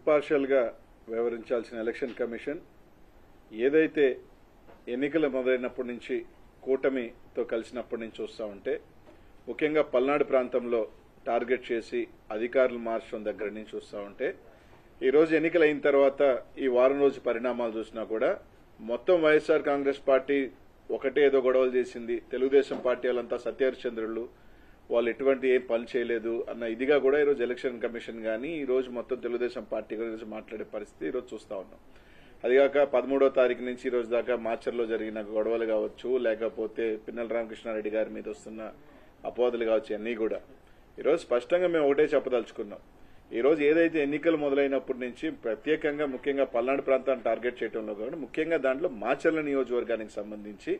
ఇంపార్షియల్గా వ్యవహరించాల్సిన election commission ఏదైతే ఎన్నికలు మొదలైనప్పటి నుంచి కూటమితో కలిసినప్పటి నుంచి చూస్తూ ఉంటే ముఖ్యంగా పల్నాడు ప్రాంతంలో టార్గెట్ చేసి అధికారులు మార్చడం దగ్గర నుంచి చూస్తూ ఉంటే ఈరోజు ఎన్నికలు అయిన తర్వాత ఈ వారం రోజు పరిణామాలు చూసినా కూడా మొత్తం వైఎస్ఆర్ కాంగ్రెస్ పార్టీ ఒకటే ఏదో గొడవలు చేసింది, తెలుగుదేశం పార్టీ వాళ్ళంతా సత్యహరిశ్చంద్రులు, వాళ్ళు ఎటువంటి ఏం పని చేయలేదు అన్న ఇదిగా కూడా ఈరోజు ఎలక్షన్ కమిషన్ కానీ ఈరోజు మొత్తం తెలుగుదేశం పార్టీ గురించి మాట్లాడే పరిస్థితి ఈరోజు చూస్తూ ఉన్నాం. అదిగాక 13వ తారీఖు నుంచి ఈ రోజు దాకా మాచర్లో జరిగిన గొడవలు కావచ్చు, లేకపోతే పిన్నెల రామకృష్ణారెడ్డి గారి మీద వస్తున్న అపోదలు కావచ్చు, అన్నీ కూడా ఈరోజు స్పష్టంగా మేము ఒకటే చెప్పదలుచుకున్నాం. ఈరోజు ఏదైతే ఎన్నికలు మొదలైనప్పటి నుంచి ప్రత్యేకంగా ముఖ్యంగా పల్నాడు ప్రాంతాన్ని టార్గెట్ చేయడంలో కానీ ముఖ్యంగా దాంట్లో మాచర్ల నియోజకవర్గానికి సంబంధించి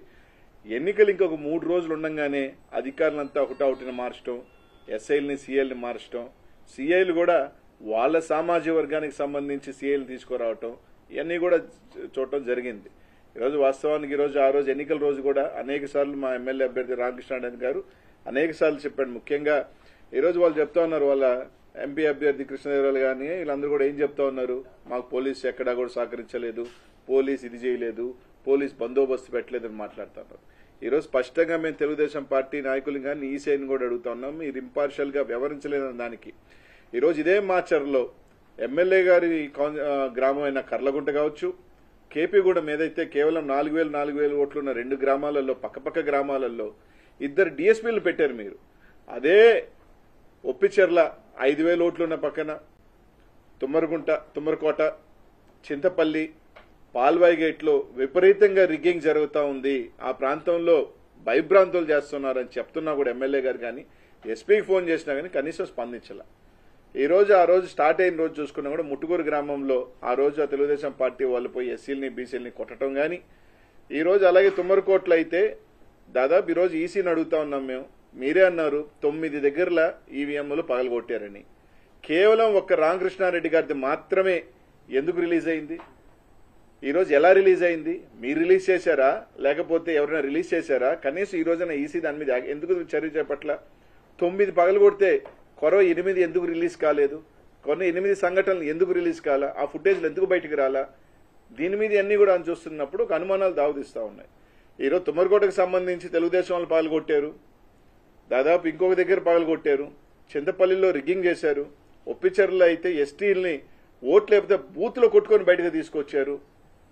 ఎన్నికలు ఇంకొక 3 రోజులు ఉండగానే అధికారులంతా ఒకటొకటిని మార్చడం, ఎస్ఐల్ని సీఐల్ని మార్చడం, సీఐలు కూడా వాళ్ళ సామాజిక వర్గానికి సంబంధించి సీఐలు తీసుకురావటం, ఇవన్నీ కూడా చూడటం జరిగింది. ఈరోజు వాస్తవానికి ఈరోజు ఆ రోజు ఎన్నికల రోజు కూడా అనేక సార్లు మా ఎమ్మెల్యే అభ్యర్థి రామకృష్ణారెడ్డి గారు అనేక సార్లు చెప్పాడు. ముఖ్యంగా ఈరోజు వాళ్ళు చెప్తా ఉన్నారు, వాళ్ళ ఎంపీ అభ్యర్థి కృష్ణదేవరాయలు కానీ వీళ్ళందరూ కూడా ఏం చెప్తా ఉన్నారు, మాకు పోలీసు ఎక్కడా కూడా సహకరించలేదు, పోలీసు ఇది చేయలేదు, పోలీసు బందోబస్తు పెట్టలేదని మాట్లాడుతున్నారు. ఈరోజు స్పష్టంగా మేము తెలుగుదేశం పార్టీ నాయకులు కానీ ఈసీఐని కూడా అడుగుతా ఉన్నాం, మీరు ఇంపార్షియల్ గా వ్యవహరించలేదని దానికి. ఈరోజు ఇదే మాచర్లో ఎమ్మెల్యే గారి గ్రామం అయిన కర్లగుంట కావచ్చు, కేపీగూడెం ఏదైతే కేవలం 4,000 ఓట్లున్న 2 గ్రామాలలో పక్కపక్క గ్రామాలలో 2 డిఎస్పీలు పెట్టారు మీరు. అదే ఒప్పిచెర్ల 5,000 ఓట్లున్న పక్కన తుమ్మరకోట, చింతపల్లి, పాల్వాయి గేట్లో విపరీతంగా రిగ్గింగ్ జరుగుతూ ఉంది, ఆ ప్రాంతంలో భయభ్రాంతులు చేస్తున్నారని చెప్తున్నా కూడా ఎమ్మెల్యే గారు కానీ ఎస్పీకి ఫోన్ చేసినా కానీ కనీసం స్పందించాల. ఈ రోజు ఆ రోజు స్టార్ట్ అయిన రోజు చూసుకున్నా కూడా ముట్టుకూరు గ్రామంలో ఆ రోజు ఆ తెలుగుదేశం పార్టీ వాళ్ళు పోయి ఎస్సీలని బీసీలని కొట్టడం కానీ, ఈ రోజు అలాగే తుమ్మరకోట్లో అయితే దాదాపు ఈ రోజు ఈసీని అడుగుతా ఉన్నాం మేము, మీరే అన్నారు 9 దగ్గరలా ఈవీఎంలు పగలగొట్టారని. కేవలం ఒక్క రామకృష్ణారెడ్డి గారిది మాత్రమే ఎందుకు రిలీజ్ అయింది? ఈ రోజు ఎలా రిలీజ్ అయింది? మీరు రిలీజ్ చేశారా లేకపోతే ఎవరైనా రిలీజ్ చేశారా? కనీసం ఈ రోజున ఈసీ దాని మీద ఎందుకు చర్య చేపట్ల? 9 పగలగొడితే కొరవ 8 ఎందుకు రిలీజ్ కాలేదు? కొన్ని 8 సంఘటనలు ఎందుకు రిలీజ్ కాలా? ఆ ఫుటేజ్లు ఎందుకు బయటకు రాలా? దీని మీద అన్ని కూడా చూస్తున్నప్పుడు ఒక అనుమానాలు దావదిస్తా ఉన్నాయి. ఈరోజు తుమ్మరకోటకు సంబంధించి తెలుగుదేశం వాళ్ళు పగలగొట్టారు, దాదాపు ఇంకొక దగ్గర పగలగొట్టారు, చింతపల్లిలో రిగ్గింగ్ చేశారు, ఒప్పిచెర్లలో అయితే ఎస్టీల్ని ఓట్లు లేకపోతే బూత్లో కొట్టుకొని బయటకు తీసుకొచ్చారు.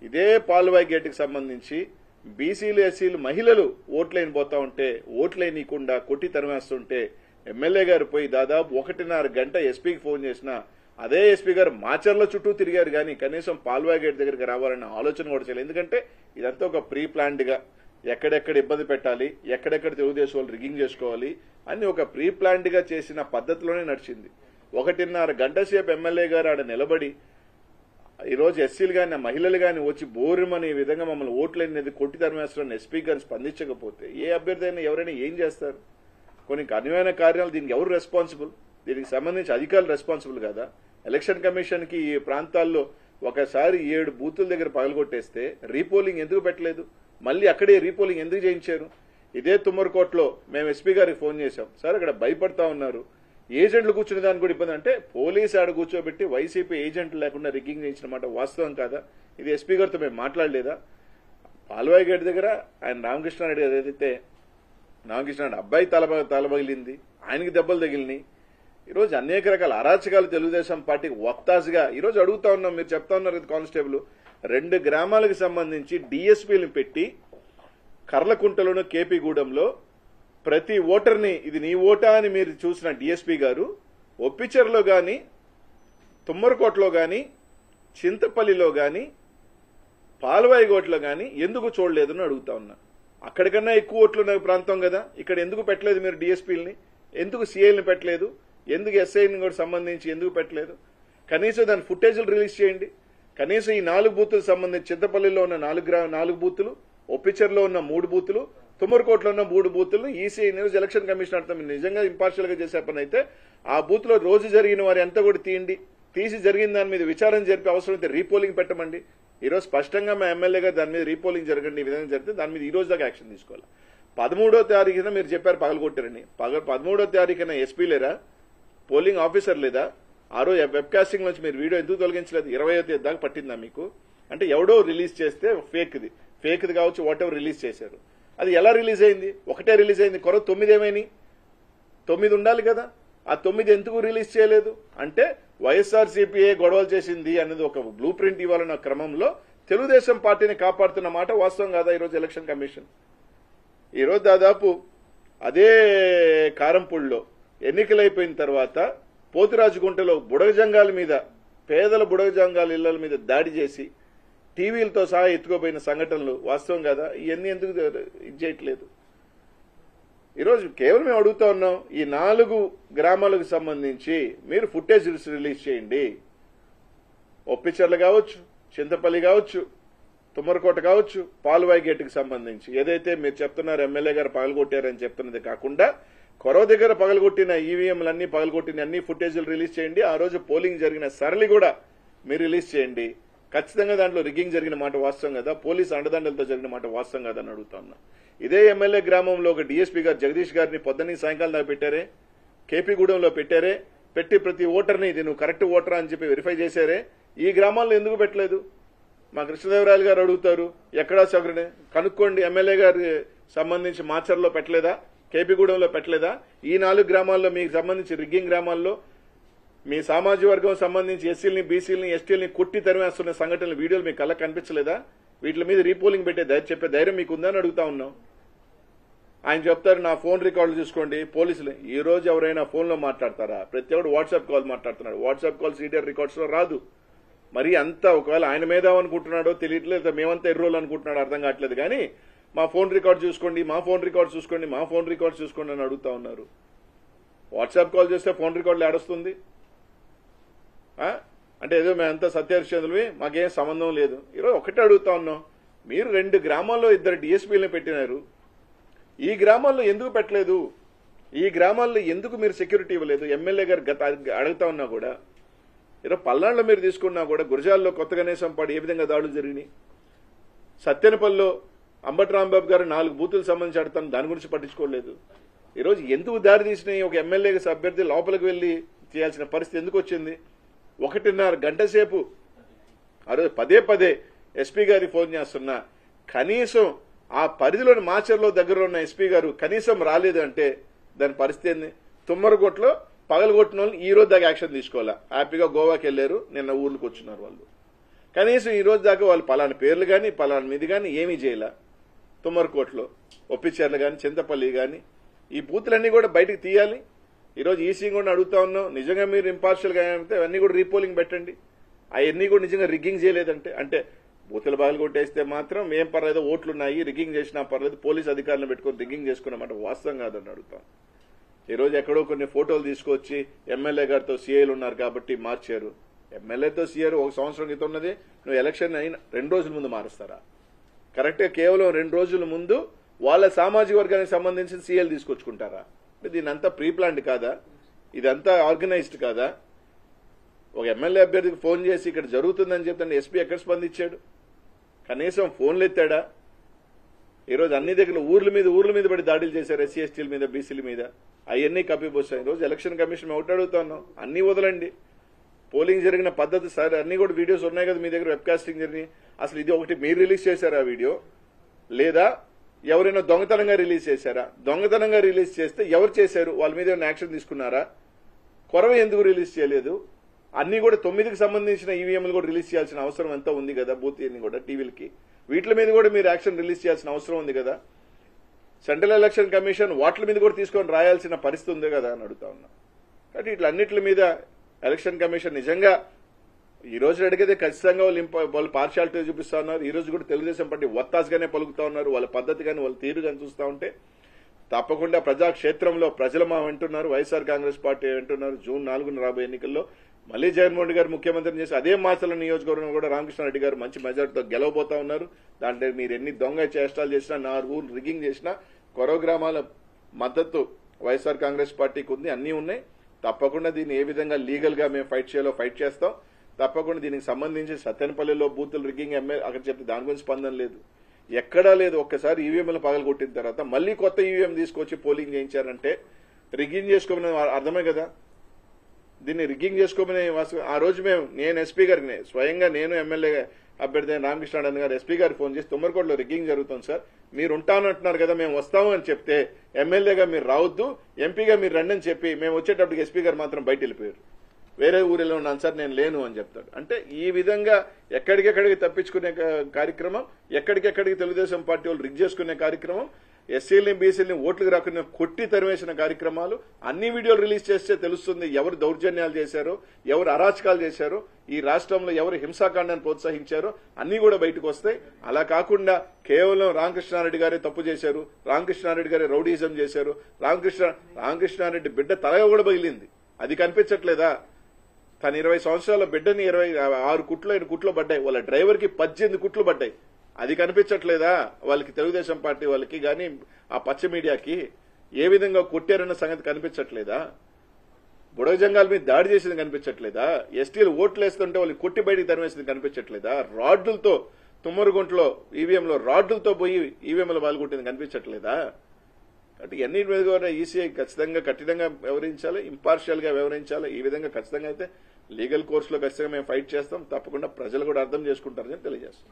ఇదే పాల్వాయి గేట్కి సంబంధించి బీసీలు ఎస్సీలు మహిళలు ఓట్లైన పోతా ఉంటే ఓట్లైనకుండా కొట్టి తరిమేస్తుంటే ఎమ్మెల్యే గారు పోయి దాదాపు 1.5 గంట ఎస్పీకి ఫోన్ చేసినా అదే ఎస్పీ గారు మాచర్ల చుట్టూ తిరిగారు కానీ కనీసం పాల్వాయి గేట్ దగ్గరికి రావాలన్న ఆలోచన కూడా చేయలేదు. ఎందుకంటే ఇదంతా ఒక ప్రీ ప్లాన్డ్ గా ఎక్కడెక్కడ ఇబ్బంది పెట్టాలి, ఎక్కడెక్కడ తెలుగుదేశం వాళ్ళు రిగ్గింగ్ చేసుకోవాలి అని ఒక ప్రీ ప్లాన్డ్ గా చేసిన పద్ధతిలోనే నడిచింది. 1.5 గంట సేపు ఎమ్మెల్యే గారు ఆడ నిలబడి ఈరోజు ఎస్సీలు కానీ మహిళలు కానీ వచ్చి బోరుమని ఈ విధంగా మమ్మల్ని ఓట్లనేది కొట్టి తరిమేస్తారని ఎస్పీ గారిని స్పందించకపోతే ఏ అభ్యర్థి అయినా ఎవరైనా ఏం చేస్తారు? కొన్ని కఠినమైన కార్యాలు దీనికి ఎవరు రెస్పాన్సిబుల్? దీనికి సంబంధించి అధికారులు రెస్పాన్సిబుల్ కదా? ఎలక్షన్ కమిషన్ కి ఈ ప్రాంతాల్లో ఒకసారి 7 బూతుల దగ్గర పగలగొట్టేస్తే రీపోలింగ్ ఎందుకు పెట్టలేదు? మళ్ళీ అక్కడే రీపోలింగ్ ఎందుకు చేయించారు? ఇదే తుమ్మరకోటలో మేము ఎస్పీ గారికి ఫోన్ చేశాం, సార్ అక్కడ భయపడతా ఉన్నారు, ఏజెంట్లు కూర్చునే దానికి కూడా ఇబ్బంది. అంటే పోలీసు ఆడ కూర్చోబెట్టి వైసీపీ ఏజెంట్లు లేకుండా రిగ్గింగ్ చేయించిన మాట వాస్తవం కాదా? ఇది ఎస్పీ గారితో మేము మాట్లాడలేదా? పాల్వాయి గేట్ దగ్గర ఆయన రామకృష్ణారెడ్డి గారు ఏదైతే రామకృష్ణారెడ్డి అబ్బాయి తలబగిలింది, ఆయనకి దెబ్బలు తగిలినాయి. ఈరోజు అనేక రకాల అరాచకాలు తెలుగుదేశం పార్టీకి ఒత్తాసుగా ఈరోజు అడుగుతా ఉన్నాం. మీరు చెప్తా ఉన్నారు కదా కానిస్టేబుల్ 2 గ్రామాలకు సంబంధించి డిఎస్పీలను పెట్టి కర్లకుంటలోను కేపీగూడెంలో ప్రతి ఓటర్ని ఇది నీ ఓటా అని మీరు చూసిన డిఎస్పీ గారు ఒప్పిచెర్లో గాని, తుమ్మరకోటలో గాని, చింతపల్లిలో గాని, పాల్వాయిగోట్లో గాని ఎందుకు చూడలేదని అడుగుతా ఉన్నా. అక్కడికన్నా ఎక్కువ ఓట్లున్న ప్రాంతం కదా, ఇక్కడ ఎందుకు పెట్టలేదు మీరు డిఎస్పీలని? ఎందుకు సీఐల్ని పెట్టలేదు? ఎందుకు ఎస్ఐని కూడా సంబంధించి ఎందుకు పెట్టలేదు? కనీసం దాని ఫుటేజ్లు రిలీజ్ చేయండి. కనీసం ఈ 4 బూతులకు సంబంధించి చింతపల్లిలో ఉన్న 4 బూతులు, ఒప్పిచెర్లో ఉన్న 3 బూతులు, తుమ్మరకోటలో ఉన్న 3 బూతులను ఈసీ న్యూస్ ఎలక్షన్ కమిషన్ అర్థం నిజంగా ఇంపార్షియల్ గా చేసే పని అయితే ఆ బూత్ లో రోజు జరిగిన వారి అంతా కూడా తీసి జరిగిన దాని మీద విచారణ జరిపి అవసరమైతే రీపోలింగ్ పెట్టమండి. ఈరోజు స్పష్టంగా మా ఎమ్మెల్యే గారు దాని మీద రీపోలింగ్ జరగండి, ఈ విధంగా జరిగితే దాని మీద ఈ రోజు దాకా యాక్షన్ తీసుకోవాలి. 13వ తారీఖున మీరు చెప్పారు పగలగొట్టారని. 13వ తారీఖున ఎస్పీ లేరా? పోలింగ్ ఆఫీసర్ లేదా? ఆ రోజు వెబ్ కాస్టింగ్ నుంచి మీరు వీడియో ఎందుకు తొలగించలేదు? 20వ తేదీ దాకా పట్టిందా మీకు? అంటే ఎవడో రిలీజ్ చేస్తే ఫేక్ది కావచ్చు, వాట్ ఎవర్ రిలీజ్ చేశారు. అది ఎలా రిలీజ్ అయింది? ఒకటే రిలీజ్ అయింది. 9 ఏమైనాయి? 9 ఉండాలి కదా. ఆ 9 ఎందుకు రిలీజ్ చేయలేదు? అంటే వైఎస్ఆర్సీపీఏ గొడవలు చేసింది అనేది ఒక బ్లూ ప్రింట్ ఇవ్వాలన్న క్రమంలో తెలుగుదేశం పార్టీని కాపాడుతున్న మాట వాస్తవం కాదా? ఈరోజు ఎలక్షన్ కమిషన్ ఈరోజు దాదాపు అదే కారంపూడిలో ఎన్నికలైపోయిన తర్వాత పోతురాజుగుంటలో బుడగజంగాల మీద, పేదల బుడగజంగాల ఇళ్ల మీద దాడి చేసి టీవీలతో సహా ఎత్తుకోపోయిన సంఘటనలు వాస్తవం కదా. ఇవన్నీ ఎందుకు ఇది చేయట్లేదు? ఈరోజు కేవలం మేము అడుగుతా ఉన్నాం, ఈ 4 గ్రామాలకు సంబంధించి మీరు ఫుటేజ్ రిలీజ్ చేయండి. ఒప్పిచర్ల కావచ్చు, చింతపల్లి కావచ్చు, తుమ్మరకోట కావచ్చు, పాల్వాయి గేటుకు సంబంధించి ఏదైతే మీరు చెప్తున్నారు ఎమ్మెల్యే గారు పగలగొట్టారని చెప్తున్నది కాకుండా కొరవ దగ్గర పగలగొట్టిన ఈవీఎంలన్నీ పగలగొట్టిన అన్ని ఫుటేజీలు రిలీజ్ చేయండి. ఆ రోజు పోలింగ్ జరిగిన సరళి కూడా మీరు రిలీజ్ చేయండి. ఖచ్చితంగా దాంట్లో రిగ్గింగ్ జరిగిన మాట వాస్తవం కదా, పోలీసు అండదండలతో జరిగిన మాట వాస్తవం కదా అని అడుగుతా ఉన్నా. ఇదే ఎమ్మెల్యే గ్రామంలో ఒక డీఎస్పీ గారు జగదీష్ గారిని పొద్దున్నీ సాయంకాలం దాకా పెట్టారే, కేపీగూడెంలో పెట్టారే, పెట్టి ప్రతి ఓటర్ని ఇది నువ్వు కరెక్ట్ ఓటరా అని చెప్పి వెరిఫై చేశారే. ఈ గ్రామాల్లో ఎందుకు పెట్టలేదు? మా కృష్ణదేవరాయలు గారు అడుగుతారు, ఎక్కడా సౌకర్యం కనుక్కోండి. ఎమ్మెల్యే గారి సంబంధించి మాచర్లో పెట్టలేదా? కేపీగూడెంలో పెట్టలేదా? ఈ 4 గ్రామాల్లో మీకు సంబంధించి రిగ్గింగ్ గ్రామాల్లో మీ సామాజిక వర్గం సంబంధించి ఎస్సీలని, బీసీలని, ఎస్టీలని కొట్టి తరిమేస్తున్న సంఘటనలు వీడియోలు మీకు కళ్ళకు కనిపించలేదా? వీటి మీద రీపోలింగ్ చెప్పే ధైర్యం మీకు ఉందని అడుగుతా ఉన్నాం. ఆయన చెప్తారు నా ఫోన్ రికార్డులు చూసుకోండి పోలీసులు. ఈ రోజు ఎవరైనా ఫోన్లో మాట్లాడతారా? ప్రతి ఒక్కడు వాట్సాప్ కాల్ మాట్లాడుతున్నాడు. వాట్సాప్ కాల్ సీడీఆర్ రికార్డ్స్ లో రాదు. మరి అంతా ఒకవేళ ఆయన మీద అనుకుంటున్నాడో తెలియట్లేదు, మేమంతా ఎర్రోలు అనుకుంటున్నాడో అర్థం కావట్లేదు. కానీ మా ఫోన్ రికార్డ్ చూసుకోండి, మా ఫోన్ రికార్డ్ చూసుకోండి, మా ఫోన్ రికార్డ్ చూసుకోండి అని అడుగుతా ఉన్నారు. వాట్సాప్ కాల్ చేస్తే ఫోన్ రికార్డులు ఏడొస్తుంది? అంటే ఏదో మేమంతా సత్యహరిశ్చంద్రులవి, మాకేం సంబంధం లేదు. ఈరోజు ఒకటే అడుగుతా ఉన్నాం, మీరు 2 గ్రామాల్లో 2 డిఎస్పీలను పెట్టినారు. ఈ గ్రామాల్లో ఎందుకు పెట్టలేదు? ఈ గ్రామాల్లో ఎందుకు మీరు సెక్యూరిటీ ఇవ్వలేదు? ఎమ్మెల్యే గారు అడుగుతా ఉన్నా కూడా, ఈరోజు పల్నాడులో మీరు తీసుకున్నా కూడా గురజాల్లో కొత్త గణేశం పాడు ఏ విధంగా దాడులు జరిగినాయి? సత్యనపల్లిలో అంబటి రాంబాబు గారు 4 బూతులకు సంబంధించి అడుగుతాను, దాని గురించి పట్టించుకోలేదు. ఈరోజు ఎందుకు దారి తీసినాయి? ఒక ఎమ్మెల్యే అభ్యర్థి లోపలికి వెళ్లి చేయాల్సిన పరిస్థితి ఎందుకు వచ్చింది? 1.5 గంట సేపు ఆ రోజు పదే ఎస్పీ గారికి ఫోన్ చేస్తున్నా, కనీసం ఆ పరిధిలోని మాచర్లో దగ్గర ఉన్న ఎస్పీ గారు కనీసం రాలేదు అంటే దాని పరిస్థితి ఏంది? తుమ్మరగొట్లో పగలగొట్టిన వాళ్ళు ఈ రోజు దాకా యాక్షన్ తీసుకోవాలా? హ్యాపీగా గోవాకి వెళ్లారు, నిన్న ఊర్లకు వచ్చినారు వాళ్ళు. కనీసం ఈ రోజు దాకా వాళ్ళు పలానా పేర్లు కానీ పలానా మీది కానీ ఏమీ చేయాల. తుమ్మరకోట్లో, ఒప్పిచర్లు కానీ, చింతపల్లి కానీ ఈ బూతులన్నీ కూడా బయటకు తీయాలి. ఈరోజు ఈసీ కూడా అడుగుతా ఉన్నాం, నిజంగా మీరు ఇంపార్షియల్ గా అయితే అవన్నీ కూడా రీపోలింగ్ పెట్టండి. అవన్నీ కూడా నిజంగా రిగ్గింగ్ చేయలేదంటే, అంటే బూతులు బాగా కొట్టేస్తే మాత్రం ఏం పర్లేదు, ఓట్లున్నాయి, రిగ్గింగ్ చేసినా పర్లేదు, పోలీస్ అధికారులను పెట్టుకుని రిగ్గింగ్ చేసుకున్నమాట వాస్తవం కాదని అడుగుతాం. ఈ రోజు ఎక్కడో కొన్ని ఫోటోలు తీసుకొచ్చి ఎమ్మెల్యే గారితో సీఐలు ఉన్నారు కాబట్టి మార్చారు. ఎమ్మెల్యేతో సీఆర్ 1 సంవత్సరం క్రితం ఉన్నది, నువ్వు ఎలక్షన్ అయిన 2 రోజుల ముందు మారుస్తారా? కరెక్ట్ గా కేవలం 2 రోజుల ముందు వాళ్ళ సామాజిక వర్గానికి సంబంధించిన సీఎల్ తీసుకొచ్చుకుంటారా? దీని అంతా ప్రీ ప్లాన్డ్ కాదా? ఇదంతా ఆర్గనైజ్డ్ కాదా? ఒక ఎమ్మెల్యే అభ్యర్థికి ఫోన్ చేసి ఇక్కడ జరుగుతుందని చెప్తాను, ఎస్పీ ఎక్కడ స్పందించాడు? కనీసం ఫోన్లు ఎత్తాడా? ఈరోజు అన్ని దగ్గర ఊర్ల మీద పడి దాడులు చేశారు, ఎస్సీ ఎస్టీల మీద, బీసీల మీద. అవన్నీ కప్పిపోసాయి. ఈరోజు ఎలక్షన్ కమిషన్ ఒకటి అడుగుతా ఉన్నాం, అన్ని వదలండి. పోలింగ్ జరిగిన పద్ధతి సార్ అన్ని కూడా వీడియోస్ ఉన్నాయి కదా మీ దగ్గర, వెబ్ కాస్టింగ్ జరిగినాయి. అసలు ఇది ఒకటి మీరు రిలీజ్ చేశారా వీడియో, లేదా ఎవరైనా దొంగతనంగా రిలీజ్ చేశారా? దొంగతనంగా రిలీజ్ చేస్తే ఎవరు చేశారు? వాళ్ళ మీద ఏమైనా యాక్షన్ తీసుకున్నారా? కొరవ ఎందుకు రిలీజ్ చేయలేదు? అన్ని కూడా 9కి సంబంధించిన ఈవీఎంలు కూడా రిలీజ్ చేయాల్సిన అవసరం ఎంత ఉంది కదా, బూత్ అన్ని కూడా టీవీలకి, వీటి మీద కూడా మీరు యాక్షన్ రిలీజ్ చేయాల్సిన అవసరం ఉంది కదా. సెంట్రల్ ఎలక్షన్ కమిషన్ వాటి మీద కూడా తీసుకొని రాయాల్సిన పరిస్థితి ఉంది కదా అని అడుగుతా ఉన్నా. కాబట్టి ఇట్లన్నిటి మీద ఎలక్షన్ కమిషన్ నిజంగా ఈ రోజు అడిగితే ఖచ్చితంగా వాళ్ళు పార్షాలిటీ చూపిస్తా ఉన్నారు. ఈ రోజు కూడా తెలుగుదేశం పార్టీ ఒత్తాసుగానే పలుకుతా ఉన్నారు. వాళ్ళ పద్ధతి కానీ వాళ్ళ తీరు కానీ చూస్తా ఉంటే తప్పకుండా ప్రజాక్షేత్రంలో ప్రజలు మా వింటున్నారు, వైఎస్ఆర్ కాంగ్రెస్ పార్టీ వింటున్నారు. జూన్ 4న రాబోయే ఎన్నికల్లో మళ్లీ జగన్మోహన్ రెడ్డి గారు ముఖ్యమంత్రిని చేసి అదే మాచర్ల నియోజకవర్గం కూడా రామకృష్ణారెడ్డి గారు మంచి మెజార్టీతో గెలవబోతా ఉన్నారు. దాంట్లో మీరు ఎన్ని దొంగ చేష్టాలు చేసినా, 4 ఊర్లు రిగ్గింగ్ చేసినా, కొరవ గ్రామాల మద్దతు వైఎస్ఆర్ కాంగ్రెస్ పార్టీకి ఉంది, అన్నీ ఉన్నాయి. తప్పకుండా దీన్ని ఏ విధంగా లీగల్ గా మేము ఫైట్ చేయాలో ఫైట్ చేస్తాం. తప్పకుండా దీనికి సంబంధించి సత్తెనపల్లిలో బూతులు రిగ్గింగ్ అక్కడ చెప్తే దాని గురించి స్పందన లేదు, ఎక్కడా లేదు. ఒక్కసారి ఈవీఎంలు పగలగొట్టిన తర్వాత మళ్లీ కొత్త ఈవీఎం తీసుకొచ్చి పోలింగ్ చేయించారంటే రిగ్గింగ్ చేసుకోమని అర్థమే కదా. దీన్ని రిగ్గింగ్ చేసుకోమని ఆ రోజు నేను ఎస్పీ గారికి స్వయంగా నేను ఎమ్మెల్యే అభ్యర్థి రామకృష్ణారాయణ గారు ఎస్పీ గారికి ఫోన్ చేసి తుమ్మరకోటలో రిగ్గింగ్ జరుగుతుంది సార్, మీరు ఉంటానంటున్నారు కదా, మేము వస్తాము అని చెప్తే ఎమ్మెల్యేగా మీరు రావద్దు, ఎంపీగా మీరు రండి అని చెప్పి మేము వచ్చేటప్పటికి ఎస్పీ గారు మాత్రం బయట వెళ్ళిపోయారు. వేరే ఊరిలో ఉన్నాను సార్, నేను లేను అని చెప్తాడు. అంటే ఈ విధంగా ఎక్కడికెక్కడికి తప్పించుకునే కార్యక్రమం, ఎక్కడికెక్కడికి తెలుగుదేశం పార్టీ వాళ్ళు రిగ్ చేసుకునే కార్యక్రమం, ఎస్సీలని బీసీలని ఓట్లకు రాకుండా కొట్టి తరివేసిన కార్యక్రమాలు అన్ని వీడియోలు రిలీజ్ చేస్తే తెలుస్తుంది ఎవరు దౌర్జన్యాలు చేశారో, ఎవరు అరాచకాలు చేశారో, ఈ రాష్ట్రంలో ఎవరు హింసాకాండాన్ని ప్రోత్సహించారో అన్ని కూడా బయటకు వస్తాయి. అలా కాకుండా కేవలం రామకృష్ణారెడ్డి గారే తప్పు చేశారు, రామకృష్ణారెడ్డి గారే రౌడీజం చేశారు, రామకృష్ణారెడ్డి బిడ్డ తల కూడా పగిలింది, అది కనిపించట్లేదా? తన 20 సంవత్సరాల బిడ్డని 26 కుట్లు 5 కుట్లు పడ్డాయి, వాళ్ళ డ్రైవర్ కి 18 కుట్లు పడ్డాయి, అది కనిపించట్లేదా వాళ్ళకి? తెలుగుదేశం పార్టీ వాళ్ళకి గాని ఆ పచ్చ మీడియాకి ఏ విధంగా కొట్టారన్న సంగతి కనిపించట్లేదా? బుడగజంగాల మీద దాడి చేసింది కనిపించట్లేదా? ఎస్టీలు ఓట్లు వేస్తుంటే వాళ్ళు కొట్టి బయటికి తరిమేసింది కనిపించట్లేదా? రాడ్లతో తుమ్మరుగుంటలో ఈవీఎంలో రాడ్లతో పోయి ఈవీఎంలో పాల్గొట్టింది కనిపించట్లేదా? అంటే ఎన్నిటి మీద కూడా ఈసీఐ ఖచ్చితంగా కఠినంగా వ్యవహరించాలి, ఇంపార్షియల్ గా వ్యవహరించాలి. ఈ విధంగా ఖచ్చితంగా అయితే లీగల్ కోర్సులో ఖచ్చితంగా మేము ఫైట్ చేస్తాం, తప్పకుండా ప్రజలు కూడా అర్థం చేసుకుంటారని తెలియజేస్తాం.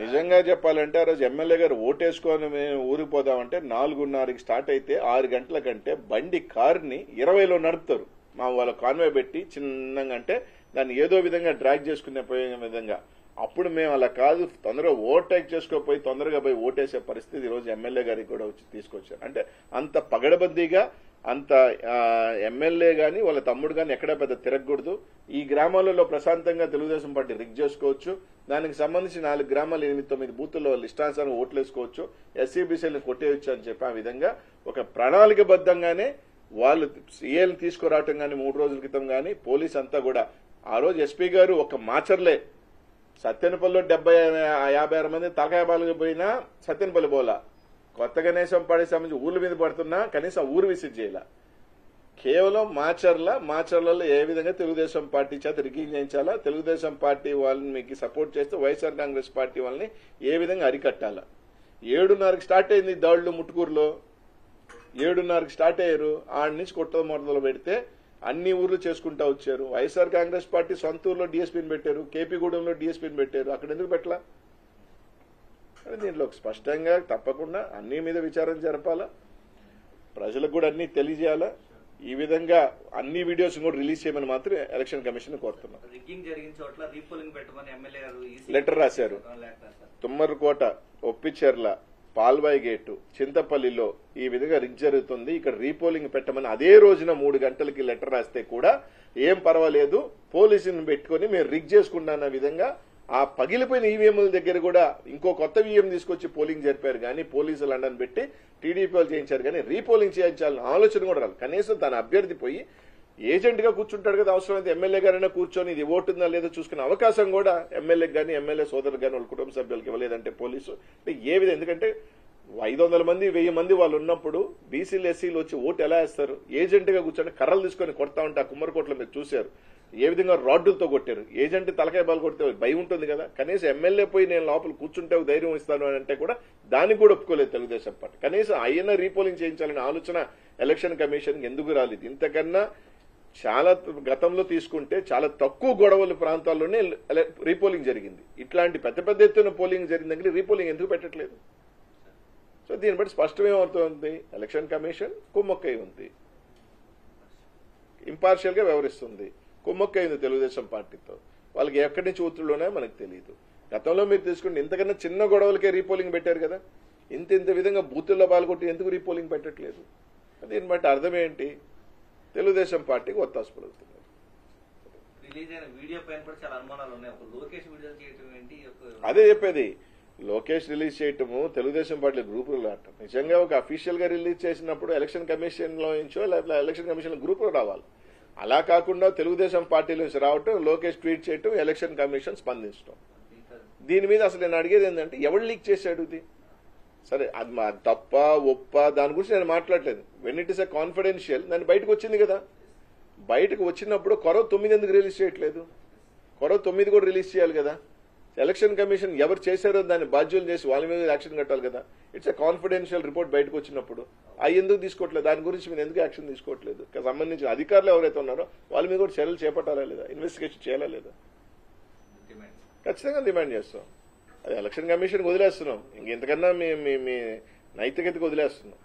నిజంగా చెప్పాలంటే ఆ రోజు ఎమ్మెల్యే గారు ఓటేసుకొని మేము ఊరికి పోదామంటే 4:30కి స్టార్ట్ అయితే 6 గంటల కంటే బండి కారుని 20లో నడుపుతారు. మా వాళ్ళ కాన్వాయ్ పెట్టి చిన్నగా అంటే దాన్ని ఏదో విధంగా డ్రాగ్ చేసుకునే పోయే విధంగా. అప్పుడు మేము అలా కాదు, తొందరగా ఓవర్టేక్ చేసుకోపోయి తొందరగా పోయి ఓటేసే పరిస్థితి ఈ రోజు ఎమ్మెల్యే గారికి కూడా వచ్చి తీసుకొచ్చారు. అంటే అంత పగడబందీగా అంత ఎమ్మెల్యే గాని వాళ్ళ తమ్ముడు గాని ఎక్కడా పెద్ద తిరగకూడదు. ఈ గ్రామాలలో ప్రశాంతంగా తెలుగుదేశం పార్టీ రిగ్ చేసుకోవచ్చు. దానికి సంబంధించి 4 గ్రామాలు 8-9 బూతుల్లో వాళ్ళు ఇష్టానుసారం ఓట్లు వేసుకోవచ్చు, ఎస్సీబీసీలను కొట్టేయచ్చు అని చెప్పి ఆ విధంగా ఒక ప్రణాళికబద్ధంగానే వాళ్ళు సీఏలను తీసుకురావటం గానీ 3 రోజుల క్రితం గానీ పోలీస్ అంతా కూడా ఆ రోజు ఎస్పీ గారు ఒక మాచర్లే సత్యనపల్లిలో 56 మంది తలకాయ బాలుగా పోయినా సత్యనపల్లి పోలా, కొత్త గణేశం పాడే సంబంధించి ఊర్ల మీద పడుతున్నా కనీసం ఊరు విసిట్ చేయాల. కేవలం మాచర్లలో ఏ విధంగా తెలుగుదేశం పార్టీ చేత రిగ్గింగ్ చేయించాలా, తెలుగుదేశం పార్టీ వాళ్ళని మీకు సపోర్ట్ చేస్తూ వైఎస్ఆర్ కాంగ్రెస్ పార్టీ వాళ్ళని ఏ విధంగా అరికట్టాలా. 7:30కి స్టార్ట్ అయింది దాడులు ముట్టుకూరులో, 7:30కి స్టార్ట్ అయ్యారు. ఆడి నుంచి కొత్త మొదలు పెడితే అన్ని ఊర్లు చేసుకుంటా వచ్చారు. వైఎస్ఆర్ కాంగ్రెస్ పార్టీ సొంత ఊర్లో డీఎస్పీని పెట్టారు, కేపీగూడెంలో డీఎస్పీని పెట్టారు, అక్కడ ఎందుకు పెట్టలా? దీంట్లో స్పష్టంగా తప్పకుండా అన్ని మీద విచారణ జరపాలా, ప్రజలకు కూడా అన్ని తెలియజేయాలా. ఈ విధంగా అన్ని వీడియోస్ కూడా రిలీజ్ చేయమని మాత్రం ఎలక్షన్ కమిషన్ కోరుతున్నాం. లెటర్ రాశారు. తుమ్మరకోట, ఒప్పిచెర్ల, పాల్వాయి గేటు, చింతపల్లిలో ఈ విధంగా రిగ్ జరుగుతుంది, ఇక్కడ రీపోలింగ్ పెట్టమని అదే రోజున 3 గంటలకి లెటర్ రాస్తే కూడా ఏం పర్వాలేదు, పోలీసుని పెట్టుకుని మేము రిగ్ చేసుకుంటాన్న విధంగా ఆ పగిలిపోయిన ఈవీఎంల దగ్గర కూడా ఇంకో కొత్త ఈవీఎం తీసుకొచ్చి పోలింగ్ జరిపారు. కానీ పోలీసులు లండన్ పెట్టి టీడీపీ వాళ్ళు చేయించారు, కానీ రీపోలింగ్ చేయించాలన్న ఆలోచన కూడా రాదు. కనీసం తన అభ్యర్థి పోయి ఏజెంట్ గా కూర్చుంటాడు కదా, అవసరమైతే ఎమ్మెల్యే గారైనా కూర్చొని ఇది ఓటుందా లేదో చూసుకునే అవకాశం కూడా ఎమ్మెల్యేకి కానీ ఎమ్మెల్యే సోదరులు కానీ వాళ్ళ కుటుంబ సభ్యులకి ఇవ్వలేదంటే పోలీసు ఏ విధంగా? ఎందుకంటే 500 మంది 1000 మంది వాళ్ళు ఉన్నప్పుడు బీసీలు ఎస్సీలు వచ్చి ఓటు ఎలా వేస్తారు? ఏజెంట్ గా కూర్చొని కర్రలు తీసుకొని కొడతా ఉంటే ఆ కుమ్మరికోట్లో మీరు చూశారు ఏ విధంగా రాడ్డులతో కొట్టారు. ఏజెంట్ తలకాయ బాలు కొడితే భయం ఉంటుంది కదా, కనీసం ఎమ్మెల్యే పోయి నేను లోపల కూర్చుంటే ధైర్యం ఇస్తాను అని అంటే కూడా దానికి కూడా ఒప్పుకోలేదు తెలుగుదేశం పార్టీ. కనీసం అయినా రీపోలింగ్ చేయించాలనే ఆలోచన ఎలక్షన్ కమిషన్ ఎందుకు రాలేదు? ఇంతకన్నా చాలా గతంలో తీసుకుంటే చాలా తక్కువ గొడవల ప్రాంతాల్లోనే రీపోలింగ్ జరిగింది. ఇట్లాంటి పెద్ద పెద్ద ఎత్తున పోలింగ్ జరిగిన దగ్గర రీపోలింగ్ ఎందుకు పెట్టట్లేదు? సో దీన్ని బట్టి స్పష్టమేమవుతుంది, ఎలక్షన్ కమిషన్ కుమ్మక్కై ఉంది, ఇంపార్షియల్ గా వ్యవహరిస్తుంది, కుమ్మక్కై ఉంది తెలుగుదేశం పార్టీతో. వాళ్ళకి ఎక్కడి నుంచి ఒత్తిడిలోనే మనకు తెలియదు. గతంలో మీరు తీసుకుంటే ఇంతకన్నా చిన్న గొడవలకే రీపోలింగ్ పెట్టారు కదా, ఇంత విధంగా బూతుల్లో పాల్గొట్టి ఎందుకు రీపోలింగ్ పెట్టట్లేదు? దీన్ని బట్టి అర్థం ఏంటి? తెలుగుదేశం పార్టీకి ఒత్తాసు పలుకుతున్నారు. అదే చెప్పేది, లోకేష్ రిలీజ్ చేయటము తెలుగుదేశం పార్టీ గ్రూపులు ఆడటం. నిజంగా ఒక అఫీషియల్ గా రిలీజ్ చేసినప్పుడు ఎలక్షన్ కమిషన్ లో నుంచో లేకపోతే ఎలక్షన్ కమిషన్ గ్రూపులో రావాలి. అలా కాకుండా తెలుగుదేశం పార్టీ నుంచి రావటం, లోకేష్ ట్వీట్ చేయటం, ఎలక్షన్ కమిషన్ స్పందించడం. దీని మీద అసలు నేను అడిగేది ఏంటంటే ఎవరు లీక్ చేశాడు ఇది? సరే అది మా తప్ప ఒప్ప దాని గురించి నేను మాట్లాడలేదు. When it is a confidential దాన్ని బయటకు వచ్చింది కదా, బయటకు వచ్చినప్పుడు కొరవ 9 ఎందుకు రిలీజ్ చేయట్లేదు? కొరవ 9 కూడా రిలీజ్ చేయాలి కదా. ఎలక్షన్ కమిషన్ ఎవరు చేశారో దాన్ని బాధ్యులు చేసి వాళ్ళ మీద యాక్షన్ కట్టాలి కదా. ఇట్స్ ఎ కాన్ఫిడెన్షియల్ రిపోర్ట్ బయటకు వచ్చినప్పుడు అవి ఎందుకు తీసుకోవట్లేదు, దాని గురించి మీరు ఎందుకు యాక్షన్ తీసుకోవట్లేదు? సంబంధించిన అధికారులు ఎవరైతే ఉన్నారో వాళ్ళ మీద కూడా చర్యలు చేపట్టాలా లేదా, ఇన్వెస్టిగేషన్ చేయాలా లేదా? ఖచ్చితంగా డిమాండ్ చేస్తాం. అది ఎలక్షన్ కమిషన్కి వదిలేస్తున్నాం, ఇంకెంతకన్నా మీ నైతికతకు వదిలేస్తున్నాం.